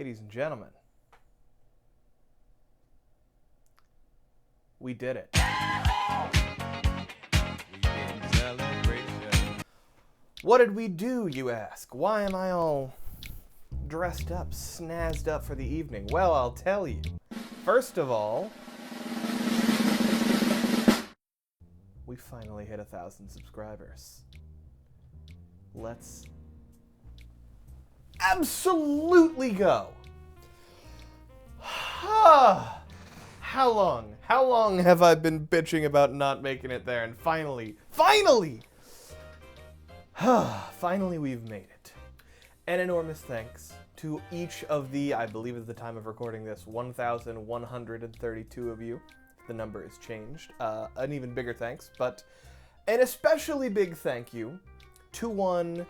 Ladies and gentlemen, we did it. What did we do, you ask? Why am I all dressed up, snazzed up for the evening? Well, I'll tell you. First of all, we finally hit 1,000 subscribers. Let's absolutely go. How long have I been bitching about not making it there? And finally, we've made it. An enormous thanks to each of the, I believe at the time of recording this, 1,132 of you. The number has changed. An even bigger thanks, but an especially big thank you to one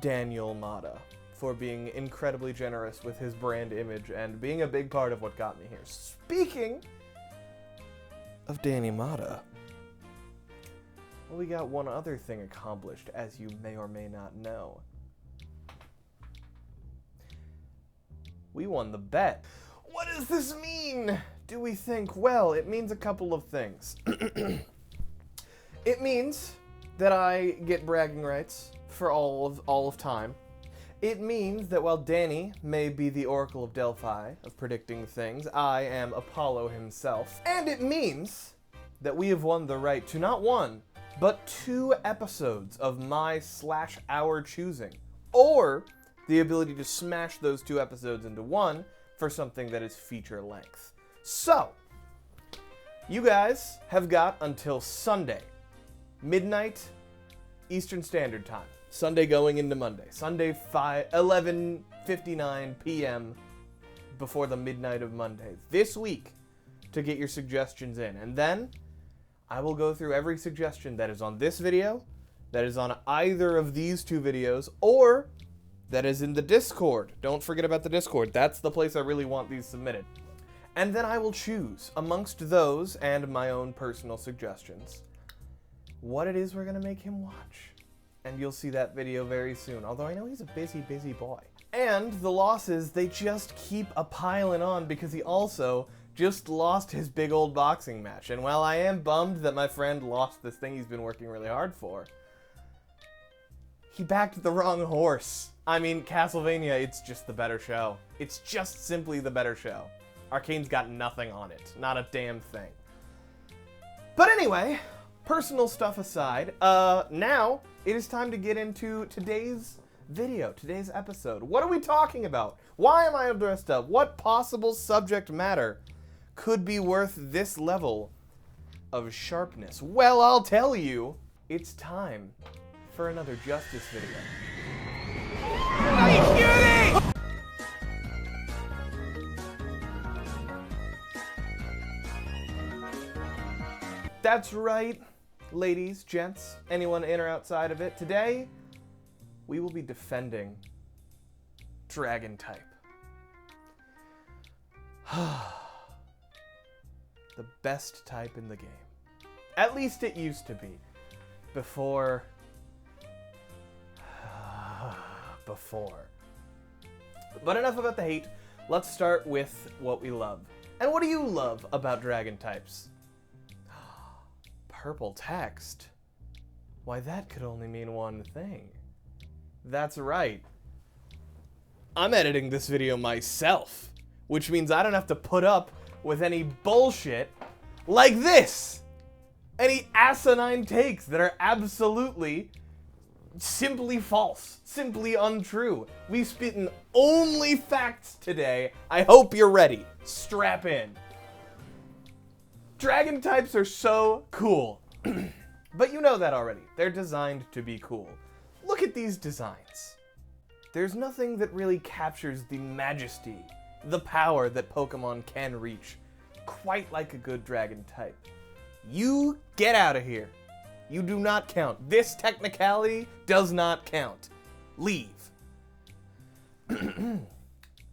Daniel Mata for being incredibly generous with his brand image and being a big part of what got me here. Speaking of Danny Mata, well, we got one other thing accomplished, as you may or may not know. We won the bet. What does this mean, do we think? Well, it means a couple of things. It means that I get bragging rights for all of time. It means that while Danny may be the Oracle of Delphi of predicting things, I am Apollo himself. And it means that we have won the right to not one, but 2 episodes of my/our choosing, or the ability to smash those 2 episodes into one for something that is feature length. So, you guys have got until Sunday, midnight Eastern Standard Time. Sunday going into Monday. Sunday 11:59 p.m. before the midnight of Monday. This week to get your suggestions in. And then I will go through every suggestion that is on this video, that is on either of these 2 videos, or that is in the Discord. Don't forget about the Discord. That's the place I really want these submitted. And then I will choose amongst those and my own personal suggestions what it is we're going to make him watch. And you'll see that video very soon, although I know he's a busy, busy boy. And the losses, they just keep a-piling on because he also just lost his big old boxing match. And while I am bummed that my friend lost this thing he's been working really hard for, he backed the wrong horse. I mean, Castlevania, it's just the better show. It's just simply the better show. Arcane's got nothing on it. Not a damn thing. But anyway, personal stuff aside, now it is time to get into today's video, today's episode. What are we talking about? Why am I dressed up? What possible subject matter could be worth this level of sharpness? Well, I'll tell you, it's time for another Justice video. Are you kidding? That's right, ladies, gents, anyone in or outside of it. Today, we will be defending Dragon type. The best type in the game. At least it used to be. Before. But enough about the hate. Let's start with what we love. And what do you love about Dragon types? Purple text. Why, that could only mean one thing. That's right. I'm editing this video myself, which means I don't have to put up with any bullshit like this. Any asinine takes that are absolutely, simply false, simply untrue. We spitting only facts today. I hope you're ready. Strap in. Dragon types are so cool. But you know that already. They're designed to be cool. Look at these designs. There's nothing that really captures the majesty, the power that Pokémon can reach, quite like a good dragon type. You get out of here. You do not count. This technicality does not count. Leave.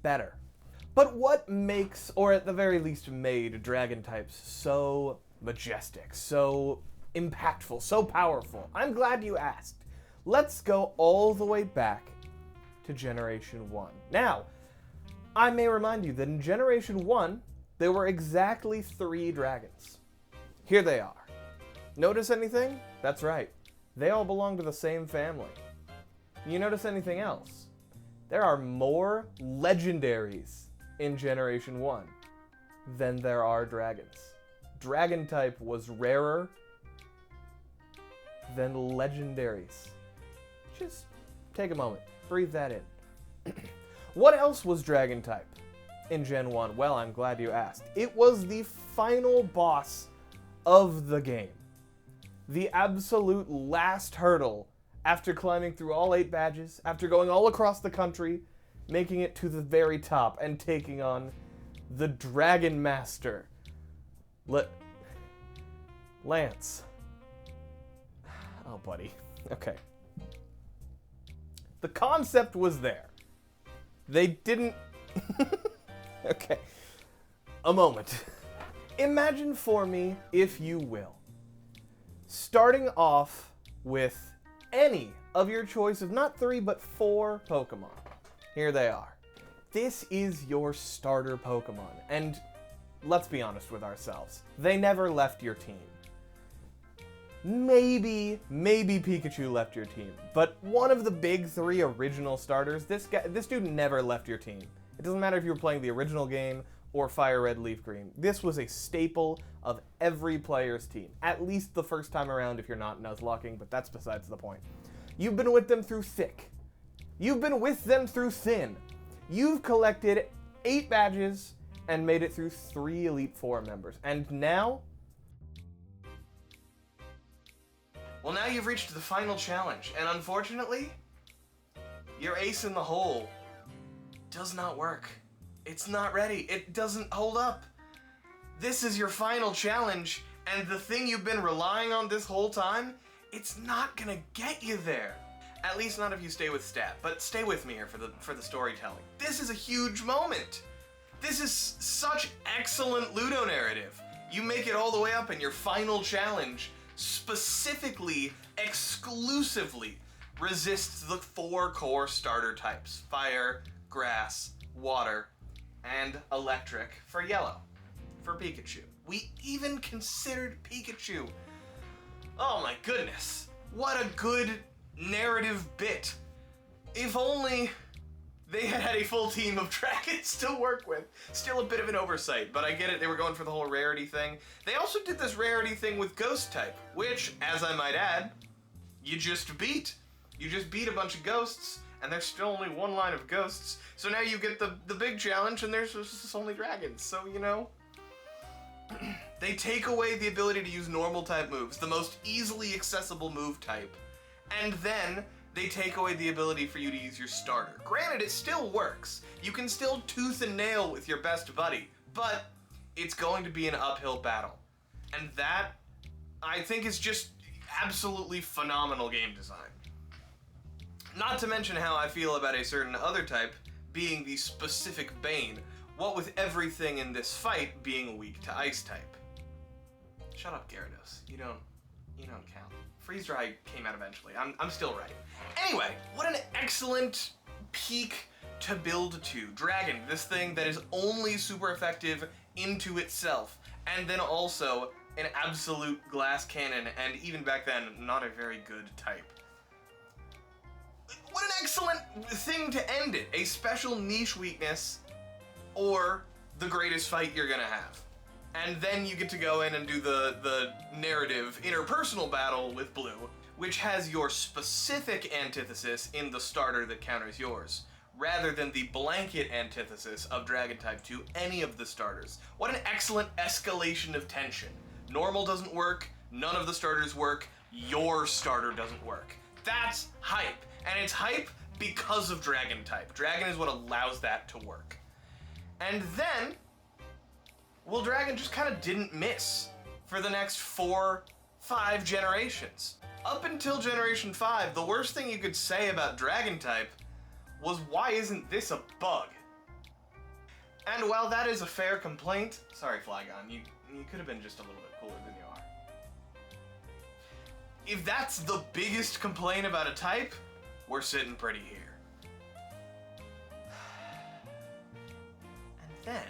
Better. But what makes, or at the very least made, dragon types so majestic, so impactful, so powerful? I'm glad you asked. Let's go all the way back to Generation 1. Now, I may remind you that in Generation 1, there were exactly 3 dragons. Here they are. Notice anything? That's right. They all belong to the same family. You notice anything else? There are more legendaries in Generation 1 than there are dragons. Dragon type was rarer than legendaries. Just take a moment. Breathe that in. What else was dragon type in Gen 1? Well, I'm glad you asked. It was the final boss of the game. The absolute last hurdle after climbing through all 8 badges, after going all across the country, making it to the very top and taking on the Dragon Master. Lance. Oh, buddy. Okay. The concept was there. They didn't... Okay. A moment. Imagine for me, if you will, starting off with any of your choice of not 3, but 4 Pokemon. Here they are. This is your starter Pokemon. And let's be honest with ourselves. They never left your team. Maybe Pikachu left your team, but one of the big 3 original starters, this dude never left your team. It doesn't matter if you were playing the original game or Fire Red, Leaf Green. This was a staple of every player's team, at least the first time around if you're not Nuzlocking, but that's besides the point. You've been with them through thick. You've been with them through thin. You've collected 8 badges and made it through 3 Elite Four members, and now... Well, now you've reached the final challenge, and unfortunately, your ace in the hole does not work. It's not ready. It doesn't hold up. This is your final challenge, and the thing you've been relying on this whole time, it's not gonna get you there. At least not if you stay with Stat, but stay with me here for the storytelling. This is a huge moment. This is such excellent Ludo narrative. You make it all the way up, and your final challenge specifically, exclusively resists the 4 core starter types: fire, grass, water, and electric for yellow, for Pikachu. We even considered Pikachu. Oh my goodness, what a good narrative bit. If only they had a full team of dragons to work with. Still a bit of an oversight, but I get it, they were going for the whole rarity thing. They also did this rarity thing with ghost type, which, as I might add, you just beat. You just beat a bunch of ghosts, and there's still only 1 line of ghosts, so now you get the big challenge, and there's just only dragons, so, you know. They take away the ability to use normal type moves, the most easily accessible move type, and then they take away the ability for you to use your starter. Granted, it still works. You can still tooth and nail with your best buddy, but it's going to be an uphill battle. And that, I think, is just absolutely phenomenal game design. Not to mention how I feel about a certain other type being the specific bane, what with everything in this fight being weak to ice type. Shut up, Gyarados. You don't count. Freeze Dry came out eventually. I'm still right. Anyway, what an excellent peak to build to. Dragon, this thing that is only super effective into itself, and then also an absolute glass cannon, and even back then, not a very good type. What an excellent thing to end it. A special niche weakness, or the greatest fight you're gonna have. And then you get to go in and do the narrative interpersonal battle with Blue, which has your specific antithesis in the starter that counters yours, rather than the blanket antithesis of Dragon type to any of the starters. What an excellent escalation of tension. Normal doesn't work, none of the starters work, your starter doesn't work. That's hype, and it's hype because of Dragon type. Dragon is what allows that to work. And then, well, Dragon just kind of didn't miss for the next 4-5 generations. Up until Generation 5, the worst thing you could say about Dragon type was, why isn't this a bug? And while that is a fair complaint, sorry Flygon, you could have been just a little bit cooler than you are. If that's the biggest complaint about a type, we're sitting pretty here. then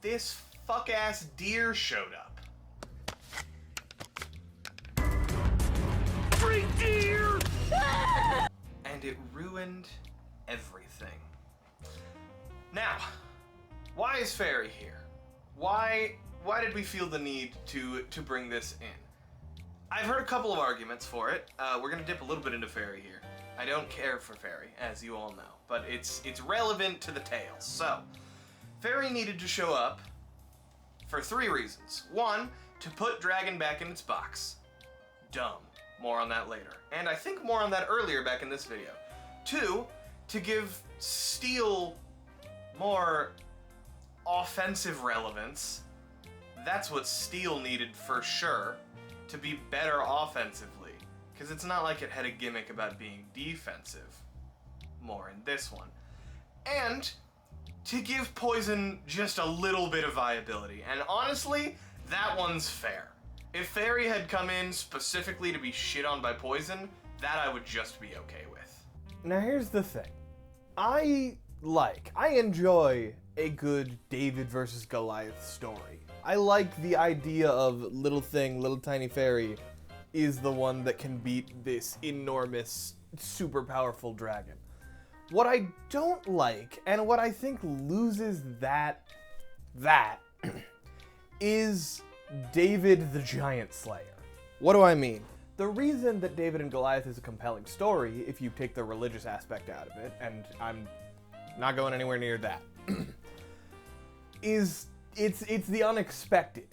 this fuck-ass deer showed up. Free deer! And it ruined everything. Now, why is Fairy here? Why did we feel the need to bring this in? I've heard a couple of arguments for it. We're gonna dip a little bit into Fairy here. I don't care for Fairy, as you all know, but it's relevant to the tale. So, Fairy needed to show up for 3 reasons. 1, to put Dragon back in its box. Dumb. More on that later. And I think more on that earlier back in this video. 2, to give Steel more offensive relevance. That's what Steel needed for sure, to be better offensively. Because it's not like it had a gimmick about being defensive. More in this one. And to give Poison just a little bit of viability. And honestly, that one's fair. If Fairy had come in specifically to be shit on by Poison, that I would just be okay with. Now here's the thing. I enjoy a good David versus Goliath story. I like the idea of little tiny fairy is the one that can beat this enormous, super powerful dragon. What I don't like, and what I think loses that is David the Giant Slayer. What do I mean? The reason that David and Goliath is a compelling story, if you take the religious aspect out of it, and I'm not going anywhere near that, is it's the unexpected.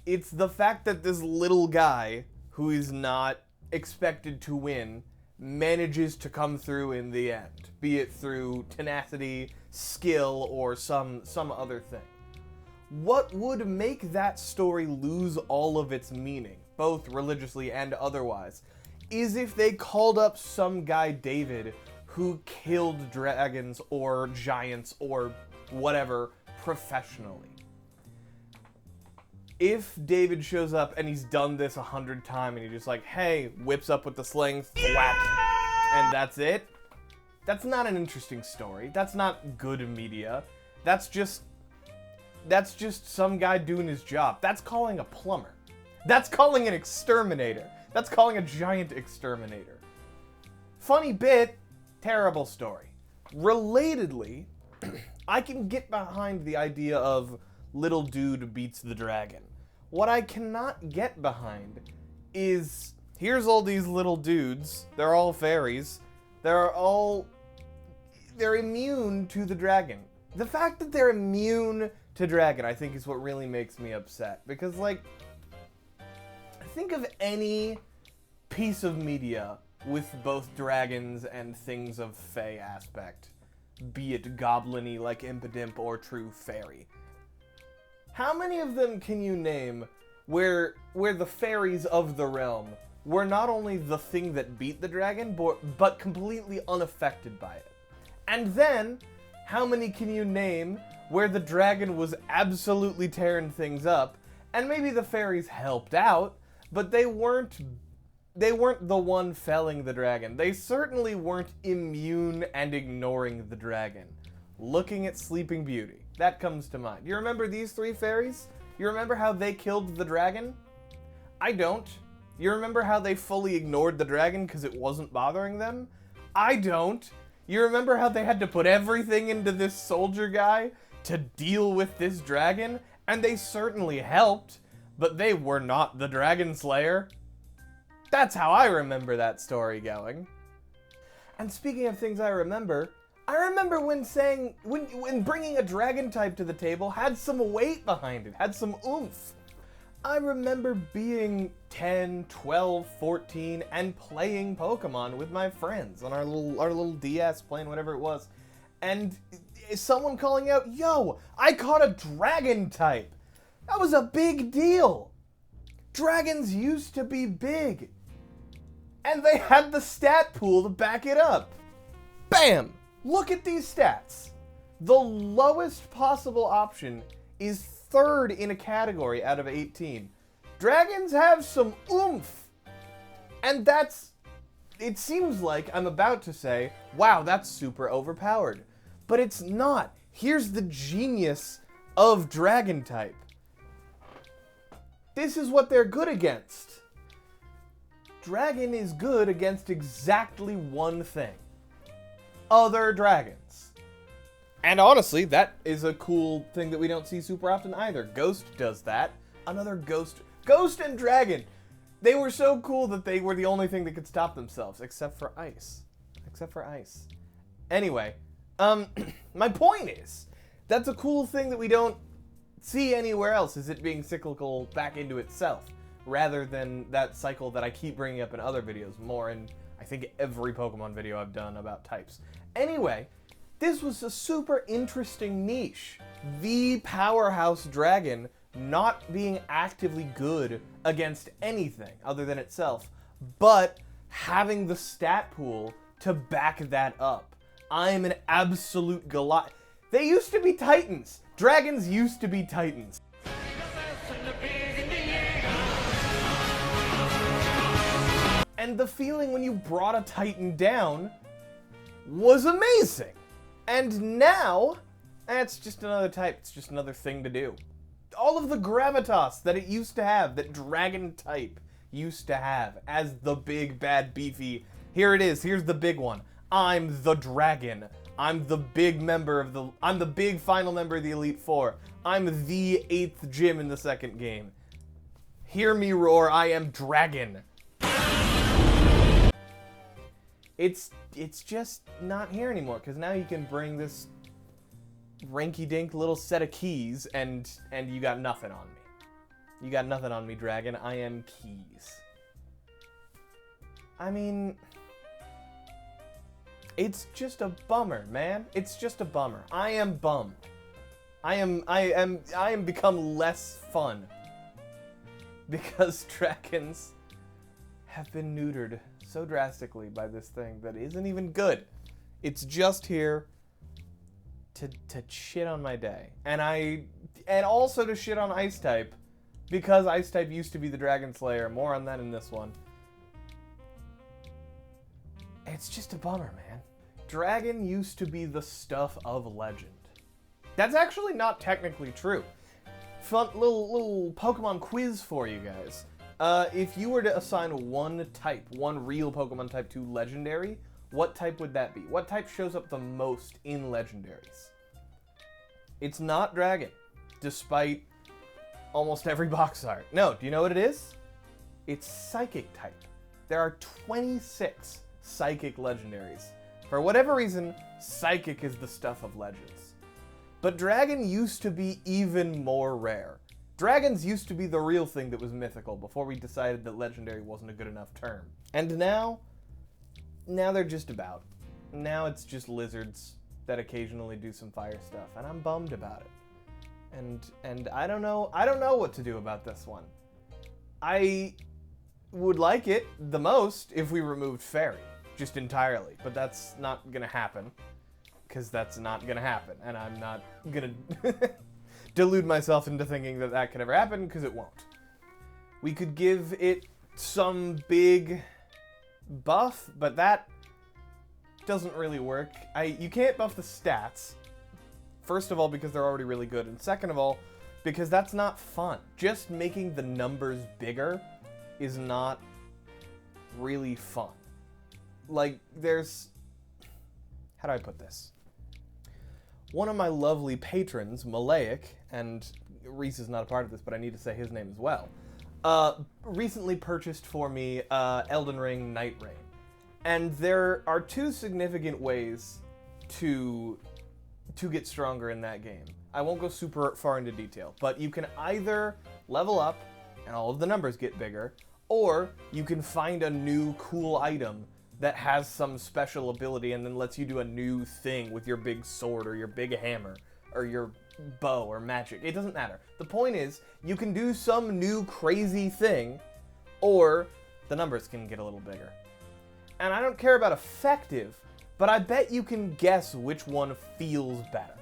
It's the fact that this little guy, who is not expected to win, manages to come through in the end, be it through tenacity, skill, or some other thing. What would make that story lose all of its meaning, both religiously and otherwise, is if they called up some guy David who killed dragons or giants or whatever professionally. If David shows up and he's done this 100 times and he's just like, hey, whips up with the sling, thwack, and that's it, that's not an interesting story. That's not good media. That's just some guy doing his job. That's calling a plumber. That's calling an exterminator. That's calling a giant exterminator. Funny bit, terrible story. Relatedly, I can get behind the idea of little dude beats the dragon. What I cannot get behind is, here's all these little dudes, they're all fairies, they're immune to the dragon. The fact that they're immune to dragon, I think, is what really makes me upset. Because, like, think of any piece of media with both dragons and things of fae aspect, be it goblin-y like Impidimp or true fairy. How many of them can you name where the fairies of the realm were not only the thing that beat the dragon, but completely unaffected by it? And then, how many can you name where the dragon was absolutely tearing things up, and maybe the fairies helped out, but they weren't the one felling the dragon. They certainly weren't immune and ignoring the dragon. Looking at Sleeping Beauty, that comes to mind. You remember these 3 fairies? You remember how they killed the dragon? I don't. You remember how they fully ignored the dragon because it wasn't bothering them? I don't. You remember how they had to put everything into this soldier guy to deal with this dragon? And they certainly helped, but they were not the dragon slayer. That's how I remember that story going. And speaking of things I remember when bringing a dragon type to the table had some weight behind it, had some oomph. I remember being 10, 12, 14 and playing Pokemon with my friends on our little DS, playing whatever it was. And someone calling out, yo, I caught a dragon type. That was a big deal. Dragons used to be big. And they had the stat pool to back it up. Bam! Look at these stats. The lowest possible option is 3rd in a category out of 18. Dragons have some oomph. And it seems like I'm about to say, wow, that's super overpowered. but it's not. Here's the genius of dragon type. This is what they're good against. Dragon is good against exactly one thing. Other dragons. And honestly, that is a cool thing that we don't see super often either. Ghost does that. Another Ghost and Dragon. They were so cool that they were the only thing that could stop themselves, except for ice. Anyway, my point is, that's a cool thing that we don't see anywhere else, is it being cyclical back into itself, rather than that cycle that I keep bringing up in other videos, more in, I think, every Pokemon video I've done about types. Anyway, this was a super interesting niche. The powerhouse dragon not being actively good against anything other than itself, but having the stat pool to back that up. I'm an absolute Goliath. They used to be Titans. Dragons used to be Titans. And the feeling when you brought a Titan down was amazing. And now, it's just another type. It's just another thing to do. All of the gravitas that it used to have, that dragon type used to have, as the big, bad, beefy, here it is, here's the big one. I'm the dragon. I'm the big final member of the Elite Four. I'm the 8th gym in the second game. Hear me roar, I am dragon. It's just not here anymore, because now you can bring this rinky-dink little set of keys, and you got nothing on me. You got nothing on me, dragon. I am keys. I mean, it's just a bummer, man. It's just a bummer. I am bummed. I am become less fun because dragons have been neutered so drastically by this thing that isn't even good. It's just here to shit on my day. And also to shit on Ice type, because Ice type used to be the Dragon Slayer. More on that in this one. It's just a bummer, man. Dragon used to be the stuff of legend. That's actually not technically true. Fun little Pokemon quiz for you guys. If you were to assign one real Pokemon type to Legendary, what type would that be? What type shows up the most in Legendaries? It's not Dragon, despite almost every box art. No, do you know what it is? It's Psychic type. There are 26 Psychic Legendaries. For whatever reason, Psychic is the stuff of legends. But Dragon used to be even more rare. Dragons used to be the real thing that was mythical before we decided that Legendary wasn't a good enough term. And now they're just about. Now it's just lizards that occasionally do some fire stuff, and I'm bummed about it. And I don't know what to do about this one. I would like it the most if we removed Fairy, just entirely, but that's not gonna happen, because that's not gonna happen, and I'm not gonna delude myself into thinking that that could ever happen, because it won't. We could give it some big buff, but that doesn't really work. You can't buff the stats. First of all, because they're already really good, and second of all, because that's not fun. Just making the numbers bigger is not really fun. Like, how do I put this? One of my lovely patrons, Malayik, and Reese is not a part of this, but I need to say his name as well, recently purchased for me Elden Ring Night Rain. And there are two significant ways to get stronger in that game. I won't go super far into detail, but you can either level up and all of the numbers get bigger, or you can find a new cool item that has some special ability and then lets you do a new thing with your big sword or your big hammer or your bow or magic. It doesn't matter. The point is, you can do some new crazy thing, or the numbers can get a little bigger. And I don't care about effective, but I bet you can guess which one feels better.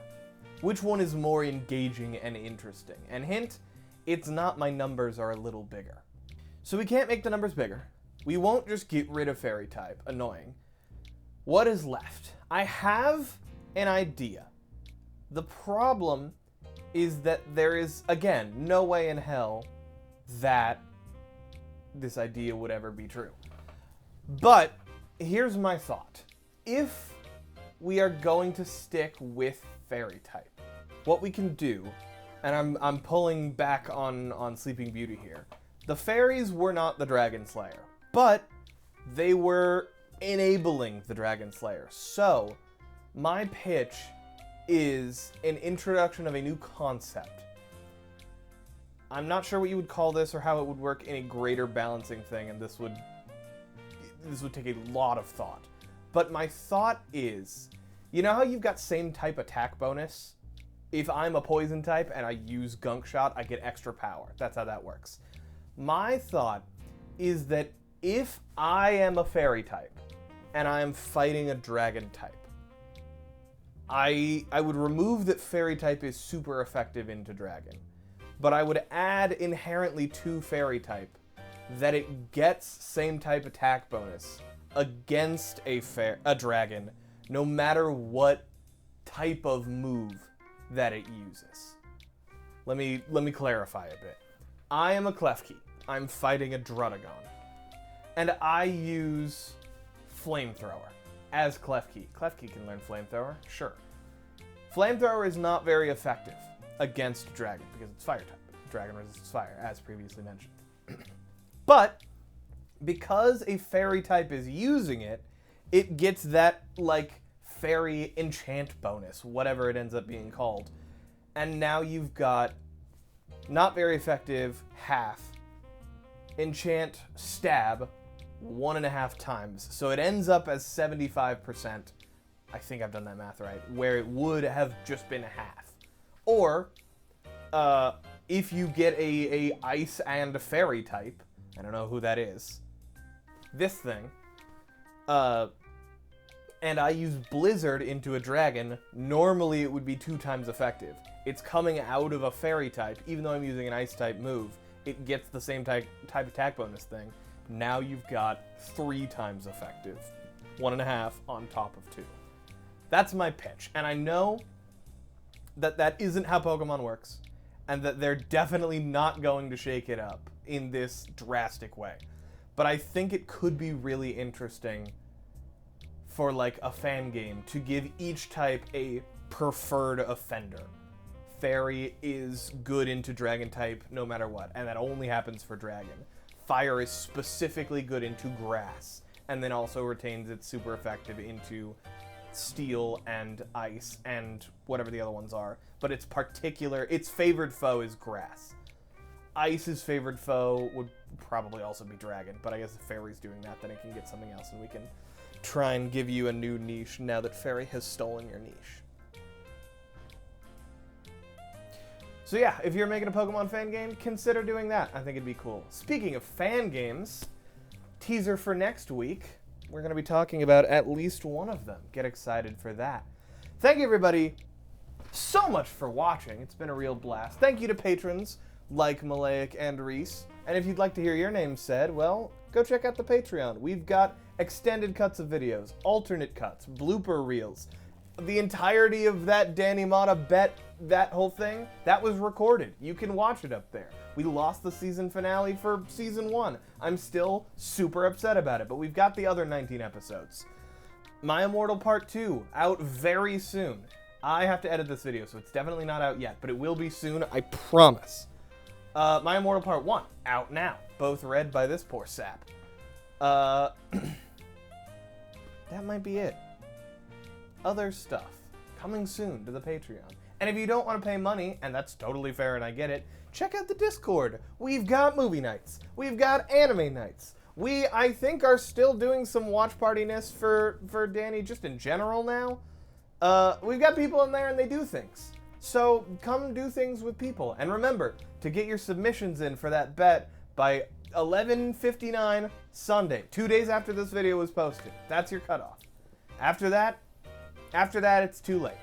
Which one is more engaging and interesting. And hint, it's not my numbers are a little bigger. So we can't make the numbers bigger. We won't just get rid of Fairy type. Annoying. What is left? I have an idea. The problem is that there is, again, no way in hell that this idea would ever be true. But here's my thought. If we are going to stick with fairy type, what we can do, and I'm pulling back on Sleeping Beauty here, the fairies were not the Dragon Slayer, but they were enabling the Dragon Slayer. So my pitch is an introduction of a new concept. I'm not sure what you would call this or how it would work in a greater balancing thing, and this would take a lot of thought. But my thought is, you know how you've got same type attack bonus? If I'm a poison type and I use Gunk Shot, I get extra power. That's how that works. My thought is that if I am a fairy type and I am fighting a dragon type, I would remove that fairy type is super effective into dragon, but I would add inherently to fairy type that it gets same type attack bonus against a dragon, no matter what type of move that it uses. Let me clarify a bit. I am a Klefki. I'm fighting a Drudagon, and I use Flamethrower as Klefki. Klefki can learn Flamethrower, sure. Flamethrower is not very effective against dragon because it's fire type. Dragon resists fire, as previously mentioned. But because a fairy type is using it, it gets that, like, fairy enchant bonus, whatever it ends up being called. And now you've got not very effective, half, enchant, stab, 1.5 times. So it ends up as 75%. I think I've done that math right, where it would have just been half. Or, if you get a ice and fairy type, I don't know who that is, this thing, and I use Blizzard into a dragon, normally it would be 2 times effective. It's coming out of a fairy type, even though I'm using an ice type move, it gets the same type attack bonus thing. Now you've got 3 times effective, 1.5 on top of 2. That's my pitch, and I know that that isn't how Pokemon works, and that they're definitely not going to shake it up in this drastic way. But I think it could be really interesting for, like, a fan game to give each type a preferred offender. Fairy is good into dragon type no matter what, and that only happens for dragon. Fire is specifically good into grass, and then also retains its super effective into steel and ice and whatever the other ones are. But its favored foe is grass. Ice's favored foe would probably also be dragon, but I guess if fairy's doing that, then it can get something else, and we can try and give you a new niche now that fairy has stolen your niche. So yeah, if you're making a Pokemon fan game, consider doing that. I think it'd be cool. Speaking of fan games, teaser for next week, we're going to be talking about at least one of them. Get excited for that. Thank you, everybody, so much for watching. It's been a real blast. Thank you to patrons like Malayik and Reese. And if you'd like to hear your name said, well, go check out the Patreon. We've got extended cuts of videos, alternate cuts, blooper reels. The entirety of that Danny Mata bet, that whole thing, that was recorded. You can watch it up there. We lost the season finale for season 1. I'm still super upset about it, but we've got the other 19 episodes. My Immortal Part 2, out very soon. I have to edit this video, so it's definitely not out yet, but it will be soon, I promise. My Immortal Part 1, out now. Both read by this poor sap. That might be it. Other stuff coming soon to the Patreon. And if you don't want to pay money, and that's totally fair and I get it, check out the Discord. We've got movie nights. We've got anime nights. We, I think, are still doing some watch partiness for Danny just in general now. We've got people in there and they do things. So come do things with people. And remember to get your submissions in for that bet by 11:59 Sunday, 2 days after this video was posted. That's your cutoff. After that, it's too late.